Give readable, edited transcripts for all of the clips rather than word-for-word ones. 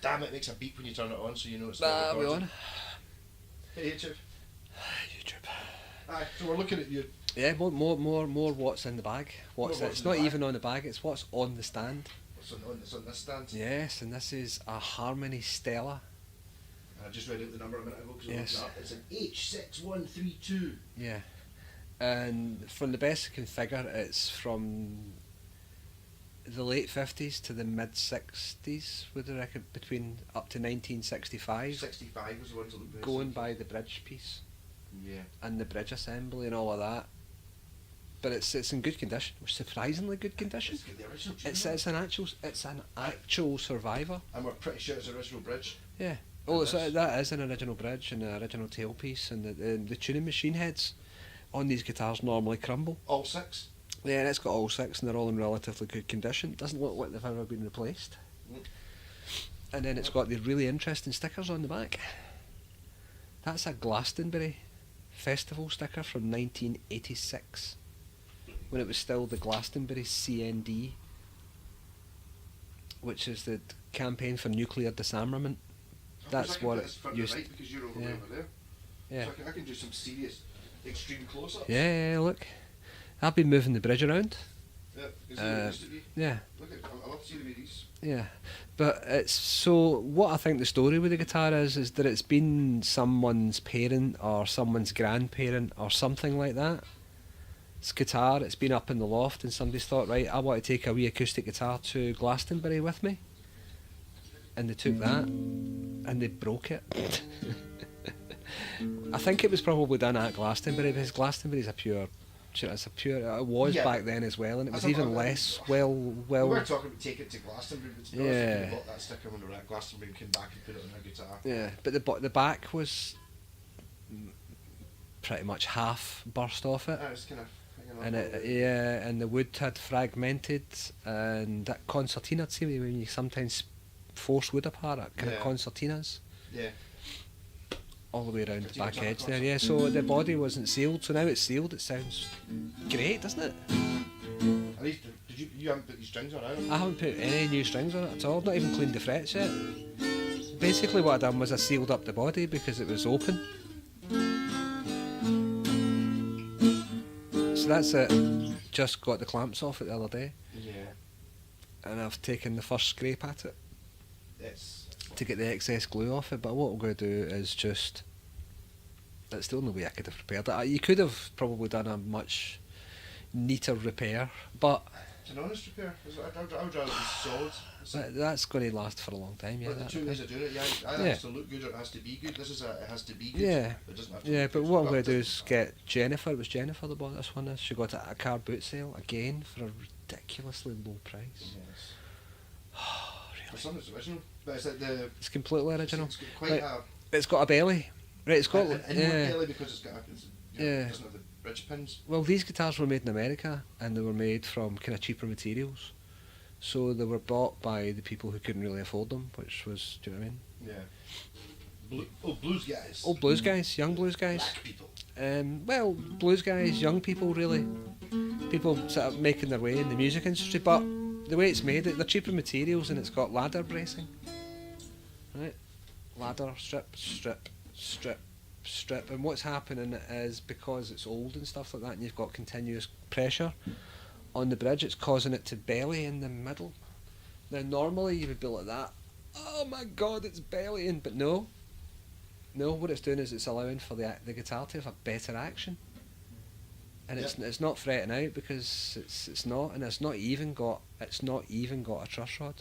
damn, it makes a beep when you turn it on, so you know it's Nah, not we recording. on? Hey, YouTube. YouTube. Aye, so we're looking at you. Yeah, more what's in the bag. It's not even on the bag, it's what's on the stand. What's on this stand? Yes, and this is a Harmony Stella. I just read out the number a minute ago because Yes. I looked it up. It's an h6132. Yeah. And from the best I can figure, it's from the late 50s to the mid 60s, would I reckon, between up to 1965. 65 was the ones that looked best. Going by the bridge piece Yeah. and the bridge assembly and all of that. But it's in good condition, surprisingly good condition. It's got the original tune It's on an actual survivor. and we're pretty sure it's the original bridge. Yeah. That is an original bridge and an original tailpiece, and the tuning machine heads on these guitars normally crumble. All 6. Yeah, and it's got all 6 and they're all in relatively good condition. It doesn't look like they've ever been replaced. Mm. And then it's got the really interesting stickers on the back. That's a Glastonbury Festival sticker from 1986, when it was still the Glastonbury CND, which is the campaign for nuclear disarmament. That's what it used. Right, because you're over Yeah. there. Yeah. So I can do some serious extreme close-ups. Yeah, look. I've been moving the bridge around. Yeah, because it used to be. Yeah. Look at, I love seeing these. Yeah, but it's so. What I think the story with the guitar is that it's been someone's parent or someone's grandparent or something like that. It's guitar. It's been up in the loft, and somebody's thought, right, I want to take a wee acoustic guitar to Glastonbury with me, and they took that, and they broke it. I think it was probably done at Glastonbury, because Glastonbury's it was Yeah, back then as well, and it was I even thought- less We well. were talking about take it to Glastonbury, but to be honest, Yeah. we bought that sticker when we were at Glastonbury and came back and put it on our guitar. Yeah, but the back was pretty much half burst off it, I was kind of hanging on. and a little bit. and the wood had fragmented, and that concertina, see when you sometimes force wood apart, kind Yeah. of concertinas Yeah. all the way around the Concertina back edge concertina. there. Yeah, so the body wasn't sealed, so now it's sealed. It sounds great, doesn't it? And these, you haven't put these strings on either? I haven't put any new strings on it at all. Not even cleaned the frets yet. Basically, what I done was I sealed up the body because it was open. So that's it. Just got the clamps off it the other day, Yeah. and I've taken the first scrape at it It's to get the excess glue off it. But what I'm going to do is just. That's the only way I could have prepared it. You could have probably done a much neater repair, but it's an honest repair. I would rather it be solid. that's going to last for a long time. Yeah. But the that two thing. ways of doing it, yeah, either Yeah. it has to look good or it has to be good. This is it has to be good. Yeah. But it doesn't have to Yeah, look but good. what I'm going to do is get Jennifer. It was Jennifer that bought this one. She got it at a car boot sale again for a ridiculously low price. Yes. Oh, For really? some it's original, but it's like the. It's completely original. It's got quite Right. a. It's got a belly. Right, it's got an inward yeah. belly because it's got. Yeah. It doesn't have the bridge pins. Well, these guitars were made in America, and they were made from kind of cheaper materials. So they were bought by the people who couldn't really afford them, which was, do you know what I mean? Yeah. Blues guys. Old blues guys, young blues guys. Black people. Well, blues guys, young people really. People sort of making their way in the music industry, but the way it's made, they're cheaper materials, and it's got ladder bracing. Right? Ladder, strip, strip, strip, strip. And what's happening is, because it's old and stuff like that, and you've got continuous pressure on the bridge, it's causing it to belly in the middle. Now normally you would be like that, oh my god, it's bellying, but no, what it's doing is it's allowing for the guitar to have a better action, and it's not fretting out because it's not, and it's not even got a truss rod.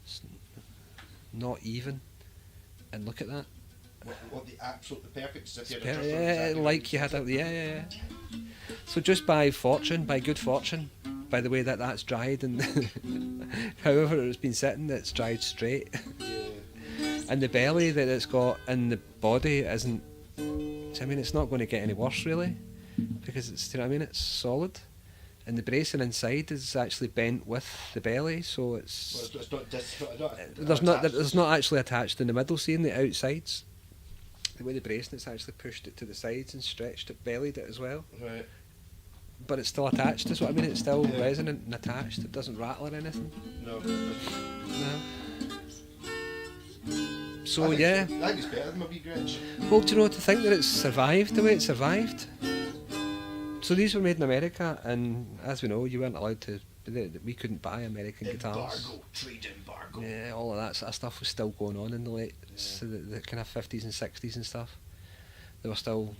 It's not even, and look at that. What the perfect stipulated Yeah, like you had a yeah. So just by good fortune, by the way that that's dried, and however it's been sitting, it's dried straight. Yeah. And the belly that it's got in the body isn't. I mean, it's not going to get any worse really, because it's, you know what I mean, it's solid, and the bracing inside is actually bent with the belly, so it's. Well, it's not There's not actually attached in the middle. See, in the outsides, the way the bracing, it's actually pushed it to the sides and stretched it, bellied it as well. Right. But it's still attached, is what I mean. It's still Yeah. resonant and attached. It doesn't rattle or anything. No. No. So yeah. I think it's better than my wee Gretsch. Well, do you know, to think that it's survived the way it survived? So these were made in America, and as we know, you weren't allowed to. We couldn't buy American guitars. Embargo, trade embargo. Yeah, all of that sort of stuff was still going on in the late, so the kind of 50s and 60s and stuff. They were still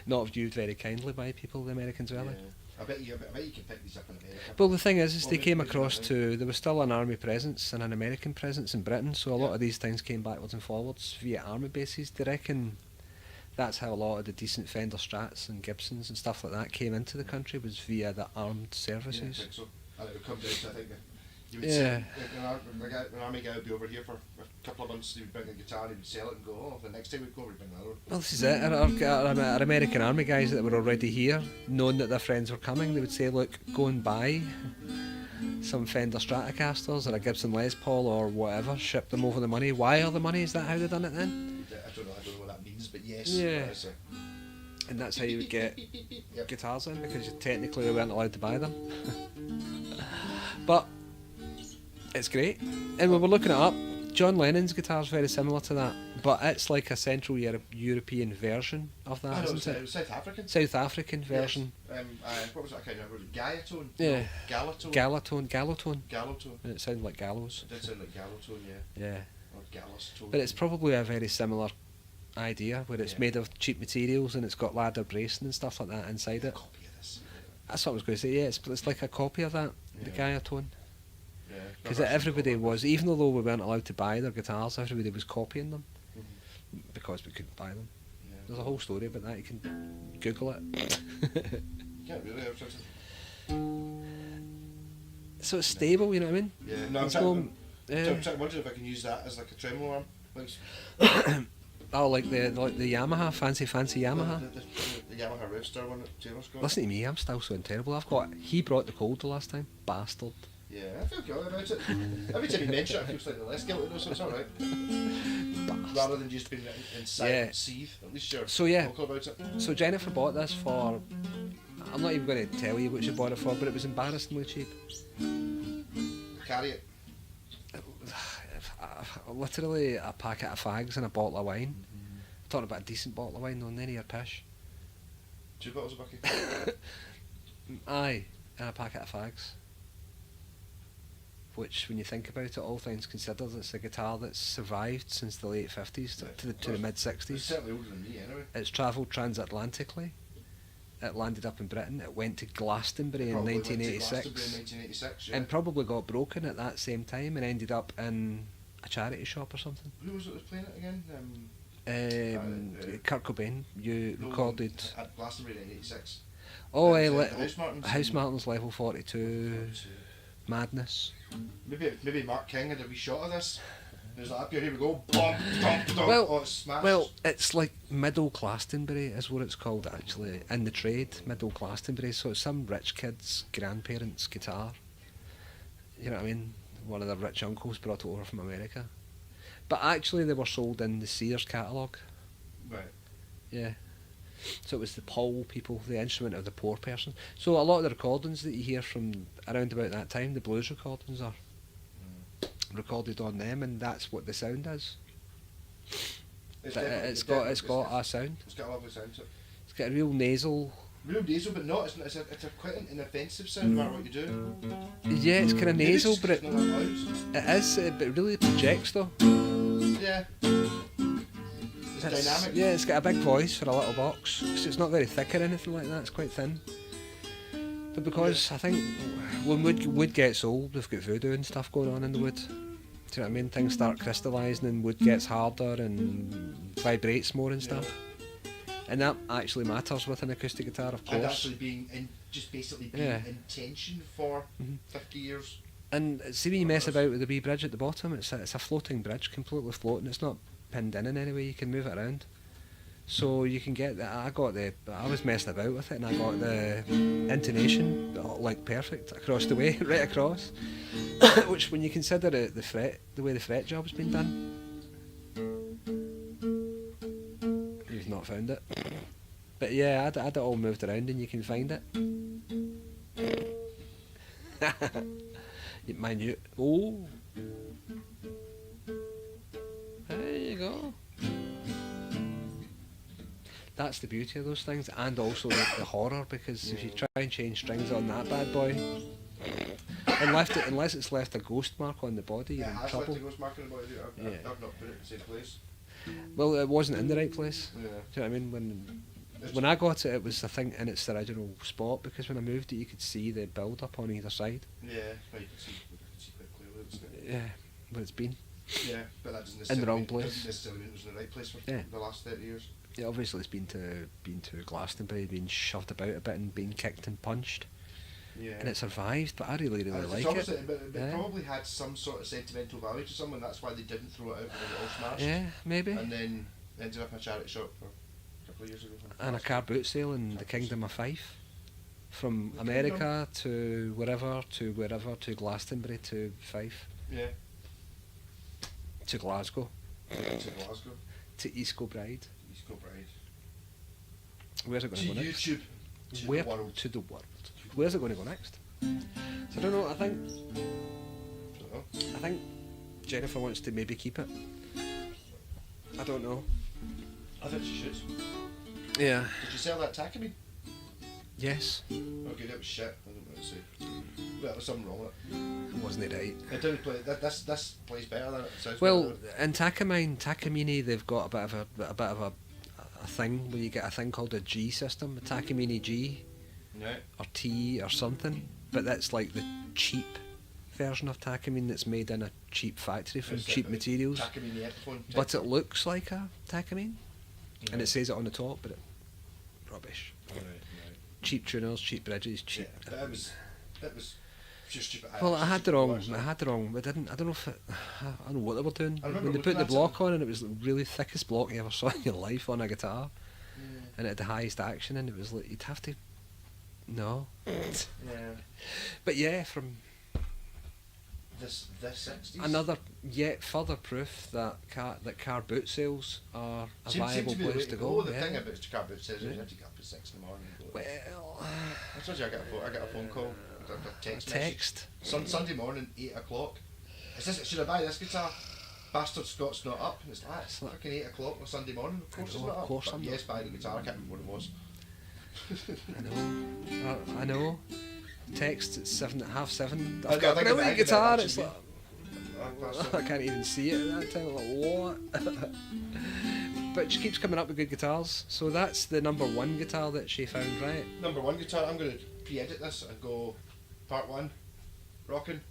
not viewed very kindly by people, the Americans, were they? Yeah. I bet you can pick these up in America. Well, the thing is Well, they came maybe across not, to, there was still an army presence and an American presence in Britain, so a lot of these things came backwards and forwards via army bases. They reckon that's how a lot of the decent Fender Strats and Gibsons and stuff like that came into the country, was via the armed services. Yeah, I think so. And it would come down to, I think, you would Yeah. an army guy would be over here for a couple of months, he would bring a guitar, he would sell it and go, oh, the next time we'd go, we'd bring another one. Well, this is it. Our American army guys that were already here, knowing that their friends were coming, they would say, look, go and buy some Fender Stratocasters or a Gibson Les Paul or whatever, ship them over the money. Wire the money, is that how they done it then? I don't know what that means, but yes. Yeah. That is And that's how you would get Yep. guitars in, because technically they weren't allowed to buy them. But it's great. And we were looking it up. John Lennon's guitar is very similar to that, but it's like a Central European version of that, I know, isn't it it? was South African. South African version. Yes. What was it? I can't remember. Was it Gaiatone? Yeah. No, Galatone. Gallotone. Gallotone. And it sounded like gallows. It did sound like Galatone, yeah. Yeah. Or Galastone. But it's probably a very similar idea, where it's Yeah. made of cheap materials and it's got ladder bracing and stuff like that inside a it. copy of this. That's what I was going to say. Yeah, it's like a copy of that, the Yeah. Gaiatone. Yeah. Because everybody was, even though we weren't allowed to buy their guitars, everybody was copying them Mhm. because we couldn't buy them. Yeah. There's a whole story about that. You can Google it. You can't really. So it's stable, you know what I mean? Yeah. No, I'm It's trying. no- I'm wondering if I can use that as like a tremolo arm. Like Oh, like the Yamaha, fancy Yamaha. The Yamaha Revstar one that Taylor's got. Listen to me, I'm still so terrible. He brought the cold the last time, bastard. Yeah, I feel good about it. Every time you mention it, I feel slightly less guilty though, so it's alright. Rather than just being in silent Yeah. seethe, at least you're So yeah. vocal about it. So Jennifer bought this for, I'm not even going to tell you what she bought it for, but it was embarrassingly cheap. Carry it. Literally a packet of fags and a bottle of wine. Talking about a decent bottle of wine, though, none of your pish. 2 bottles of bucky. Aye, and a packet of fags. Which, when you think about it, all things considered, it's a guitar that's survived since the late 50s to the mid It's 60s. certainly older than me anyway. It's travelled transatlantically. It landed up in Britain. It went to Glastonbury in Probably went to 1986. Glastonbury in 1986, yeah. And probably got broken at that same time and ended up in a charity shop or something. Who was it that was playing it again? Kurt Cobain, you No, recorded. at Glastonbury in 86. Oh, The House Martins. House Martins Level 42, Madness. Maybe Mark King had a wee shot of this. There's like, here we go. Bump, bump, bump. Well- Oh, it's smashed. Well, it's like middle Glastonbury is what it's called actually, in the trade, middle Glastonbury. So it's some rich kid's grandparents' guitar. You know what I mean? One of their rich uncles brought it over from America. But actually they were sold in the Sears catalogue. Right. Yeah. So it was the poll people, the instrument of the poor person. So a lot of the recordings that you hear from around about that time, the blues recordings are recorded on them, and that's what the sound is. It's It's definitely- got a sound. It's got a lovely sound to it. It's got a real nasal. Real diesel, but not. It's a quite an inoffensive sound, no matter what you do. Yeah, it's kind of Maybe nasal, it's but it not that loud. is. But it really projects though. Yeah. It's dynamic. Yeah, it's got a big voice for a little box. 'Cause it's not very thick or anything like that. It's quite thin. But because I think when wood gets old, we've got voodoo and stuff going on in the wood. Do you know what I mean? Things start crystallising and wood gets harder and vibrates more and stuff. And that actually matters with an acoustic guitar, of And course. actually just basically being Yeah. in tension for Mhm. 50 years. And see when you mess about with the wee bridge at the bottom, it's a floating bridge, completely floating. It's not pinned in any way. You can move it around. So you can get I was messing about with it, and I got the intonation like perfect across the way, right across. Which, when you consider the way the fret job's been done, you've not found it. But yeah, I had it all moved around, and you can find it. Minute. Oh. go. That's the beauty of those things, and also the horror, because if you try and change strings on that bad boy, unless it's left a ghost mark on the body, you're in has trouble. left a ghost mark on the body. I've not put it in the same place. Well, it wasn't in the right place. Yeah. Do you know what I mean? When I got it, it was, I think, in its original spot, because when I moved it, you could see the build-up on either side. Yeah, well, you can see quite clearly, doesn't it? Yeah, where it's been. Yeah, but that doesn't In the wrong necessarily place. doesn't necessarily mean it was in the right place for the last 30 years. Yeah, obviously it's been to Glastonbury, been shoved about a bit and been kicked and punched. Yeah. And it survived, but I really like it. But it probably had some sort of sentimental value to someone, that's why they didn't throw it out when it all smashed. Yeah, maybe. And then ended up in a charity shop for a couple of years ago. And a car boot sale in the Kingdom of Fife. From The America to wherever, to Glastonbury to Fife. Yeah. To Glasgow. To Glasgow. To East Kilbride. East Kilbride. Where's it going to go next? YouTube. To Where? the world. To the world. Where's it going to go next? So I don't know, I think Jennifer wants to maybe keep it. I don't know. I think she should. Yeah. Did you sell that Takumi? Yes. Okay, that was shit. I don't know what to say. Well, there was something wrong with it. Wasn't it right? It didn't play. This plays better than it sounds. Well, better. in Takamine, they've got a bit of a thing where you get a thing called a G system, a Takamine G, Yeah. or T or something. But that's like the cheap version of Takamine that's made in a cheap factory from It's cheap like materials. Takumi the Epiphone. But it looks like a Takamine, and Yeah. it says it on the top, but rubbish. Right. Cheap tuners, cheap bridges, cheap. Yeah, but it was just stupid. Well, I had the wrong. Stupid, I didn't. I don't know if I don't know what they were doing. I remember When they put the looking at block on, and it was the really thickest block you ever saw in your life on a guitar, and it had the highest action, and it was like you'd have to. No. Yeah. But yeah, from This 60s. another yet further proof that car boot sales are a viable to be the way place to go. The yeah. thing about car boot sales is you have to get up at 6 in the morning and go. Well, I told you I got a phone call, a text. text. Sunday morning, 8 o'clock. Should I buy this guitar? Bastard Scott's not up. And it's like, it's fucking 8 o'clock on Sunday morning. Of course it's not up. Of course But I'm yes, buy the guitar. I can't remember what it was. I know. Text at 7:30. I I've got a think I brilliant think guitar. that It's should like I can't even see it at that time. I'm like, what? But she keeps coming up with good guitars. So that's the number one guitar that she found, right? Number one guitar. I'm going to pre-edit this and go part 1, rocking.